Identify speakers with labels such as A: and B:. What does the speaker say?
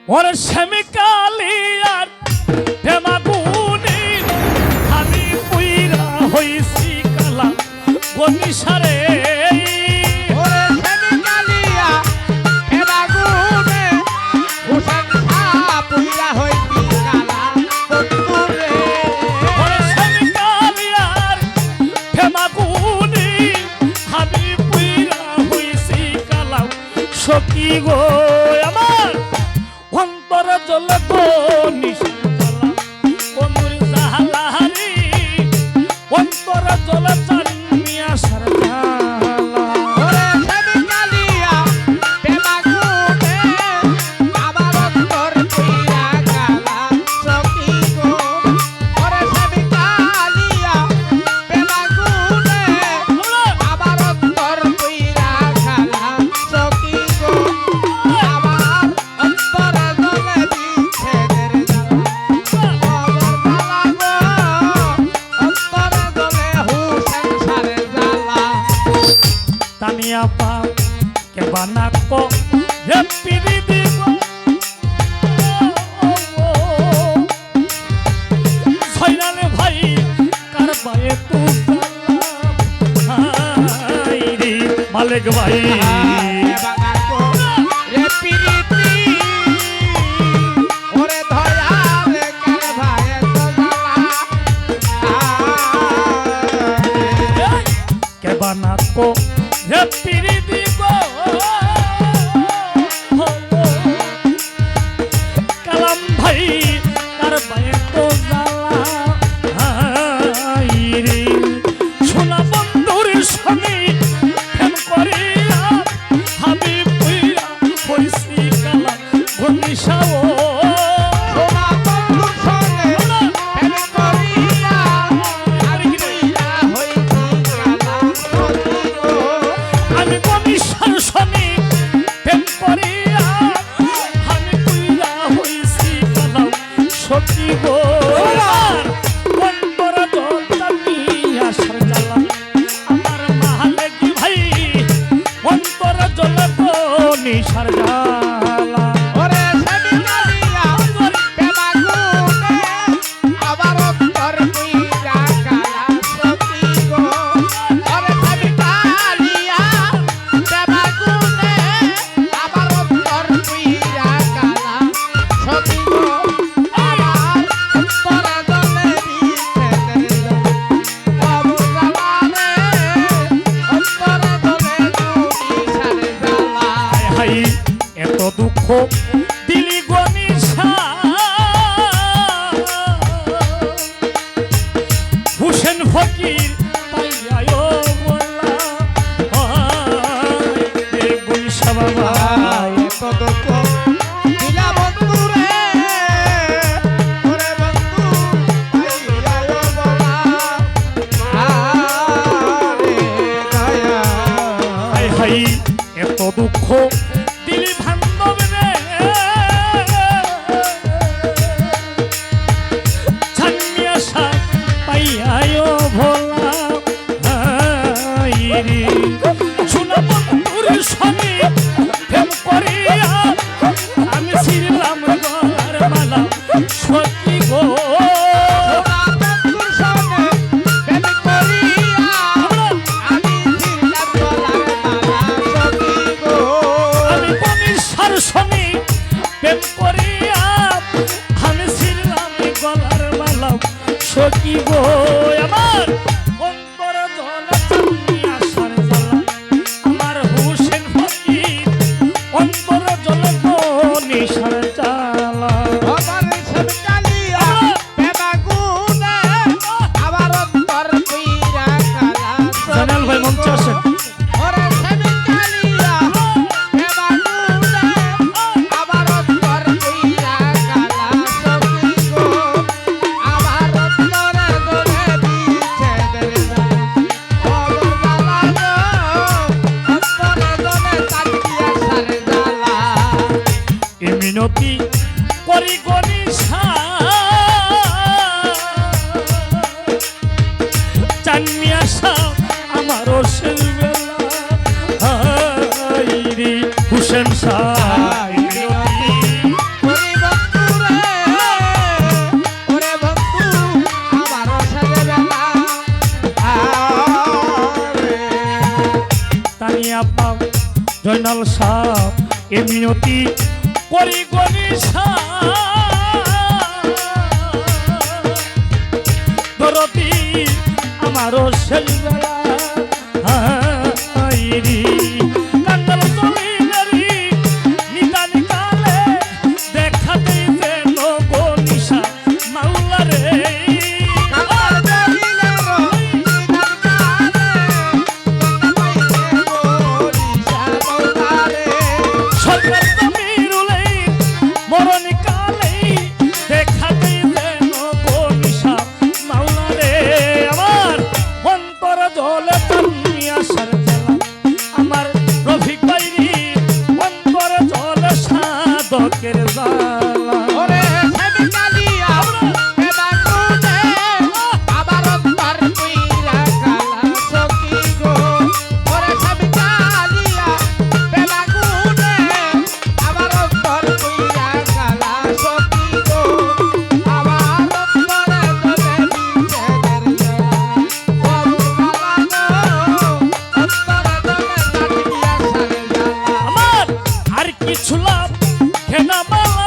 A: ওরে শ্যামী কালিয়ার হেমাগুনি আমি পুইরা হইছি কালা বনিসারে
B: ওরে শ্যামী কালিয়া হেমাগুনে হুসেন শাহ পুইরা হইছি কালা বন্ধুরে।
A: ওরে শ্যামী কালিয়ার হেমাগুনি আমি পুইরা হইছি কালা সখী গো আমার অন্তর জ্বলে তো নিশান জ্বালা বন্ধুর জাহালারি অন্তর জ্বলে চানিয়া সার জ্বালা
B: ওরে শ্যামী কালিয়া হেমাগুনে আমার অন্তর পুইরা কালা সখী গো। ওরে শ্যামী কালিয়া হেমাগুনে আমার অন্তর পুইরা কালা সখী গো। আমার অন্তর জ্বলে বিচ্ছেদের জ্বালা অন্তর জ্বলে হুসেন শাহের জ্বালা।
A: তানিয়া পাপ কে বানাকো হে পিরি দিব ছয়নালে ভাই কার বায়ে তু হাই রে মালিক ভাই
B: রে পিরিতি ওরে ধয়ালে কার ভায়ে তো জ্বালা।
A: কে বানাকো হে পিরি দিব কালাম ভাই কার বায়ে তো জ্বালা হাই রে সোনা বন্ধুর সঙ্গে প্রেম করিয়া আমি পুইরা হইছি কালা বনিসাও
B: সোনা বন্ধুর সঙ্গে প্রেম করিয়া আমি পুইরা হইছি কালা সখী গো।
A: আমি বনিসার সঙ্গে প্রেম করিয়া আমি পুইরা হইছি কালা সখী গো আমার অন্তর জল আসার জ্বালা আমার মালিক ভাই অন্তর জল নিশার জ্বালা
B: ওরে শ্যামী কালিয়া হেমাগুনে আমার অন্তর পুইরা কালা সখী গো। ওরে শ্যামী কালিয়া হেমাগুনে আমার অন্তর পুইরা কালা সখী গো। আমার অন্তর জ্বলে বিচ্ছেদের জ্বালা অন্তর জ্বলে দুনিশার জ্বালা।
A: হাই এত দুঃখ দিলি গনিশা হুসেন ফকির পাইয়ায় বলা গনিশা বাবা
B: এত দুঃখ দিলা বন্ধুরে ওরে বন্ধু আইয়ায় বলা আরে দয়া।
A: হাই হাই এত দুঃখ দিলি বান্ধব রে ছানিয়া সাপ পাইয়ায় ভোলা হাই রে সোনা বন্ধুর সঙ্গে প্রেম করিয়া আমি ছিলাম গলার মালা সখী গো
B: সোনা বন্ধুর সঙ্গে প্রেম করিয়া আমি ছিলাম গলার মালা সখী গো।
A: আমি বনিসার সঙ্গে প্রেম করিয়া আমি ছিলাম গলার মালা সখী গো আমার অন্তর জ্বলে চানিয়া সার জ্বালা আমার হুসেন ফকির অন্তর জ্বলে নিশার জ্বালা
B: আমার শ্যামী কালিয়া হেমাগুনে আমার অন্তর পুইরা কালা
A: জানাল ভাই মঞ্চে আসেন
B: ওরে শ্যামী কালিয়া হেমাগুনে আমার অন্তর পুইরা কালা সখী গো। আমার অন্তরে জ্বলে বিচ্ছেদের জ্বালা অন্তরে জ্বলে চাকিয়া সারে জ্বালা।
A: এ মিনতি করি গনিশা চানিয়া সাপ আমারও সেলবেলা হাই রে হুসেন শাহ ময়নাল সাপ এমনিয়তি করি গনিশা দরদি আমারও শেলবেলা হাইরি কান্দাল জমিনারি নিদান কালে দেখা দিবে গনিশা মাওলা রে
B: আমার দলিলের নিদান কালে
A: সরকার জমিরুলে মরণ কালে দেখা দিবে গনিশা মাওলা রে আমার অন্তর জলে তুমি আসার জ্বালা আমার রফিক বাইরি অন্তর জলে সাধকের জ্বালা
B: ওরে সেদিন কালিয়া বেবাগুনে আবার অন্তর কইরা কালা সখী গো ওরে সেদিন কালিয়া বেবাগুনে আবার অন্তর কইরা কালা সখী গো আবার অন্তরে তোলে বিচ্ছেদের জ্বালা বাবু কালা গো অন্তরে তোলে কাটিয়া সারে জ্বালা
A: আমার আর কিছু লাভ ঘেনা মালা